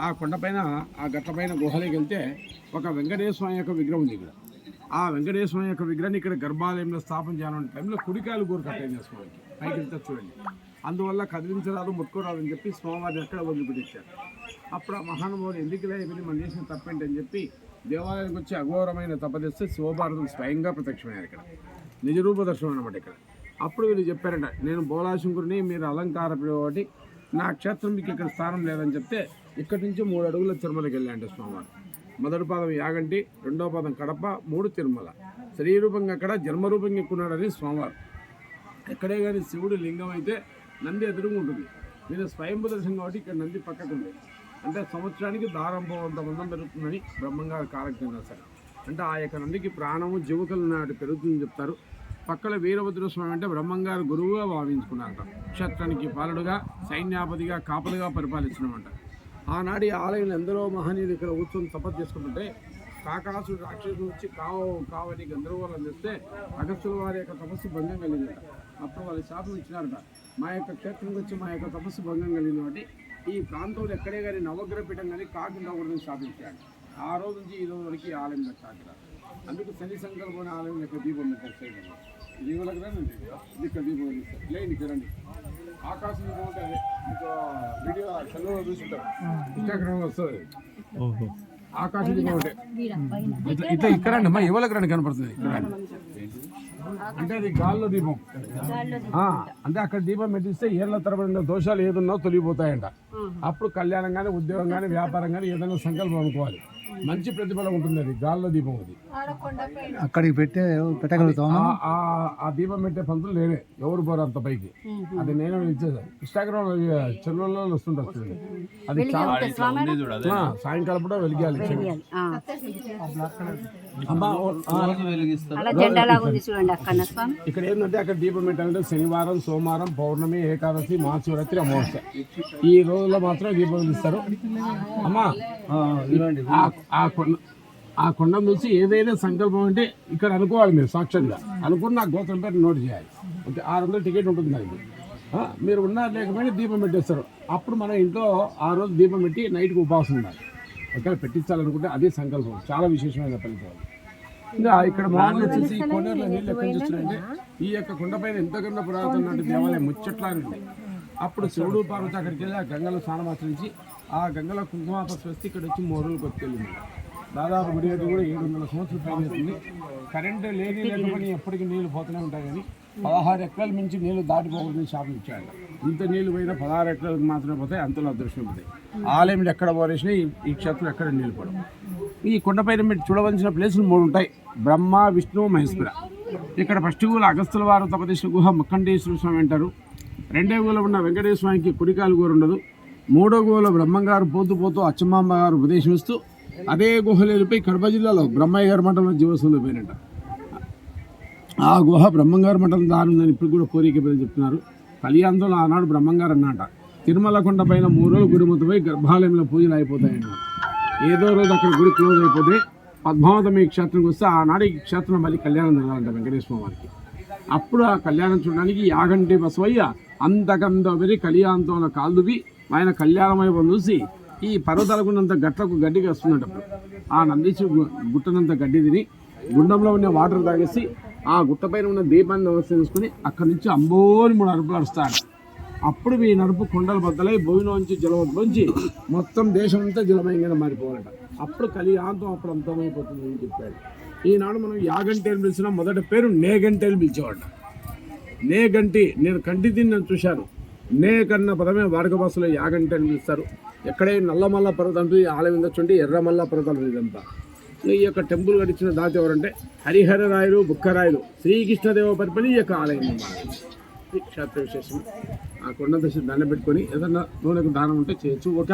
ఆ కొండపైన ఆ గట్లపైన గుహలోకి వెళ్తే ఒక వెంకటేశ్వర స్వామి యొక్క విగ్రహం ఉంది ఇక్కడ. ఆ వెంకటేశ్వర స్వామి యొక్క విగ్రహాన్ని ఇక్కడ గర్భాలయంలో స్థాపన చేయాలనే టైంలో కుడికాయలు గోరు కట్టేది స్వామికి పైకి వెళ్తే చూడండి. అందువల్ల కదిలించరాదు ముట్టుకోరాదు అని చెప్పి స్వామివారిని ఎక్కడ వదిలిపెట్టించారు. అప్పుడు ఆ మహానుభావుడు ఎందుకులే ఇవన్నీ మనం చేసిన తప్పేంటి అని చెప్పి దేవాలయానికి వచ్చి అఘోరమైన తపదస్తే శివభారతులు స్వయంగా ప్రత్యక్షమయ్యారు ఇక్కడ. నిజరూప దర్శనం అనమాట ఇక్కడ. అప్పుడు వీళ్ళు చెప్పారట, నేను బోలాశంకరుని, మీరు అలంకార ఒకటి, నా క్షేత్రం మీకు ఇక్కడ స్థానం లేదని చెప్తే ఇక్కడి నుంచి 3 అడుగుల తిరుమలకి వెళ్ళాయంటే స్వామివారు. మొదటి పాదం యాగంటి, రెండో పాదం కడప, 3 తిరుమల. శరీరూపంగా అక్కడ జన్మరూపంగా ఎక్కున్నాడని స్వామివారు. ఎక్కడే కానీ శివుడు లింగం అయితే నంది ఎదురుగా ఉంటుంది. మీరు స్వయంభూ దర్శనం కాబట్టి ఇక్కడ నంది పక్కకు ఉంది. అంటే సంవత్సరానికి దారంపోవంత మందం పెరుగుతుందని బ్రహ్మంగారు కాలజ్ఞానం రాశారు. అంటే ఆ యొక్క నందికి ప్రాణము జీవకలు నాటి పెరుగుతుందని చెప్తారు. పక్కన వీరభద్ర స్వామి అంటే బ్రహ్మంగారు గురువుగా భావించుకున్నారట. క్షేత్రానికి పాలడుగా, సైన్యాపతిగా, కాపలుగా పరిపాలించినమాట. ఆనాడు ఈ ఆలయంలో ఎందరో మహనీయులు ఇక్కడ కూర్చొని తపస్సు చేసుకుంటుంటే కాకాసుడు రాక్షసుడు వచ్చి కావని గందరగోళం చేస్తే అగస్త్యుల వారి యొక్క తపస్సు భంగం కలిగిందట. అప్పుడు వాళ్ళు శాపం ఇచ్చినారట, మా యొక్క క్షేత్రంకి వచ్చి మా యొక్క తపస్సు భంగం కలిగింది కాబట్టి ఈ ప్రాంతంలో ఎక్కడే కానీ నవగ్రహ పీఠం కానీ కాకుండా ఉండదని శాపించాడు. ఆ రోజు నుంచి ఈ రోజు వరకు ఆలయం కాకిరా. అందుకు శని సంకల్పన ఆలయం యొక్క దీపం పెట్టారు. దీవులకు రండి, ఇక్కడ దీపం వెలిస్తారు. లేదు ఇక్కడ రండి. ఆకాశం దీపం అంటే మీకు వీడియో సెలవులో చూసుంటారు, ఇన్స్టాగ్రామ్ వస్తుంది. ఆకాశ దీపం అంటే ఇట్లా ఇక్కడ రండి అమ్మా, ఎవరికి రండి కనపడుతుంది. ఇక్కడ అంటే అది గాల్లో దీపం. అంటే అక్కడ దీపం పెట్టిస్తే ఏళ్ళ తరబడిన దోషాలు ఏదున్నా తొలగిపోతాయంట. అప్పుడు కళ్యాణం కానీ, ఉద్యోగం కానీ, వ్యాపారం కానీ ఏదైనా సంకల్పం అనుకోవాలి. మంచి ప్రతిఫలం ఉంటుంది. అది గాల్లో దీపం. అది అక్కడికి పెట్టగలుగుతాం. ఆ దీపం పెట్టే పంతులు నేనే, ఎవరు పోరు అంత పైకి. అది నేనే ఇచ్చేసాను. ఇన్స్టాగ్రామ్ చెరువులలో వస్తుంటుంది. అది సాయంకాలం కూడా వెలిగాలి. ఇక్కడ ఏంటంటే అక్కడ దీపం పెట్టాలంటే శనివారం, సోమవారం, పౌర్ణమి, ఏకాదశి, మహాశివరాత్రి, అమావాస్య ఈ రోజుల్లో మాత్రం దీపం వెలిగిస్తారు. అమ్మా ఆ కొండ చూసి ఏదైనా సంకల్పం అంటే ఇక్కడ అనుకోవాలి. మీరు సాక్షాత్గా అనుకుని నా గోత్రం పేరు నోట్ చేయాలి. ఓకే, 600 టికెట్ ఉంటుంది దానికి. మీరు ఉన్నారు లేకపోయినా దీపం పెట్టేస్తారు. అప్పుడు మనం ఇంట్లో ఆ రోజు దీపం పెట్టి నైట్కి ఉపవాసం ఉండాలి. ఒకవేళ పెట్టించాలనుకుంటే అదే సంకల్పం. చాలా విశేషమైన ఫలితం. ఇంకా ఇక్కడ మామూలు వచ్చేసి ఈ కొండలో నీళ్ళు ఎక్కడి నుంచి వస్తున్నాయంటే ఈ యొక్క కొండపైన ఎంతకన్నా పురాతన నాటి దేవాలయం ముచ్చట్లా ఉంది. అప్పుడు శివుడు పార్వతి అక్కడికి వెళ్ళి ఆ గంగలో స్నానం ఆచరించి ఆ గంగలో కుంకుమాపస్ వస్తే ఇక్కడ వచ్చి మోరులు కొట్టుకెళ్ళింది. దాదాపు గుడి గడ్డ కూడా 700 సంవత్సరాలు పైన అవుతుంది. కరెంటు లేకపోయినా ఎప్పటికీ నీళ్ళు పోతూనే ఉంటాయి. కానీ 16 ఎకరాల మించి నీళ్లు దాటిపోకూడదని శాపం ఇచ్చాడు. ఇంత నీళ్ళు పోయినా 16 ఎకరాలకు మాత్రమే పోతాయి, అంతలో అదృష్టం పోతాయి. ఆలయంలో ఎక్కడ పోరేసినా ఈ క్షేత్రం ఎక్కడ నీళ్ళు పడవు. ఈ కొండపైన మీరు చూడవలసిన ప్లేసులు 3 ఉంటాయి. బ్రహ్మ, విష్ణు, మహేశ్వర. ఇక్కడ ఫస్ట్ గుహ అగస్త్యుల వారు తపదీసిన గుహ మక్కండేశ్వర స్వామి అంటారు. 2వ గుహలో ఉన్న వెంకటేశ్వర స్వామికి కుడికాలు గోరు ఉండదు. 3వ గుహలో బ్రహ్మంగారు పోతూ అచ్చమాంబ గారు ఉపదేశమిస్తూ అదే గుహలు వెళ్ళిపోయి కడప జిల్లాలో బ్రహ్మయ్య గారి మఠంలో జీవస్సులో పోయినట్ట. ఆ గుహ బ్రహ్మంగారు మఠం దారుందని ఇప్పుడు కూడా కోరిక పేరు చెప్తున్నారు. కలియాంతంలో ఆనాడు బ్రహ్మంగారు అన్నమాట, తిరుమల కొండ పైన 3 రోజులు గుడి మొత్తమై గర్భాలయంలో పూజలు అయిపోతాయన్నారు. ఏదో రోజు అక్కడ గుడి క్లోజ్ అయిపోతే పద్మావతమి క్షేత్రంకి వస్తే ఆనాడు ఈ క్షేత్రం మళ్ళీ కళ్యాణం జరగాలంట వెంకటేశ్వర వారికి. అప్పుడు ఆ కళ్యాణం చూడడానికి యాగంటి బసవయ్య అంతకంత వెరి కలియాంతంలో కాలువి ఆయన కళ్యాణమైపోయి చూసి ఈ పర్వతాలకున్నంత గట్లకు గడ్డికి వస్తున్నప్పుడు ఆ నందీశ్వరు గుట్టనంత గడ్డి తిని గుండంలో ఉన్న వాటర్ తాగేసి ఆ గుట్టపైన ఉన్న దీపాన్ని నమస్కరించుకొని అక్కడి నుంచి అంబోని 3 అరుపులు అరుస్తాడు. అప్పుడు ఈ నరుపు కొండలు బద్దలై భూమిలోంచి జలవద్లోంచి మొత్తం దేశం అంతా జలమయంగా మారిపోవాలట. అప్పుడు కలియాంతం అప్పుడు అంతమైపోతుంది అని చెప్పాడు. ఈనాడు మనం యాగంటి అని పిలిచిన మొదటి పేరు నేగంటి అని పిలిచేవాడు. నేగంటి, నేను కంటి తిని చూశాను. నే కన్న పదమే వాడుక భాషలో యాగంటి అని పిలుస్తారు. ఎక్కడే నల్లమల్ల పర్వతం ఈ ఆలయం చూడండి, ఎర్రమల్ల పర్వతాలు ఇదంతా. ఈ యొక్క టెంపుల్ గడిచిన దాత ఎవరంటే హరిహర రాయలు, బుక్కరాయలు, శ్రీకృష్ణదేవ పరిపలి ఈ యొక్క ఆలయం క్షేత్ర విశేషం. ఆ కొండ దశ దండ పెట్టుకొని ఏదన్నా నూనెకు దానం ఉంటే చేయొచ్చు. ఒక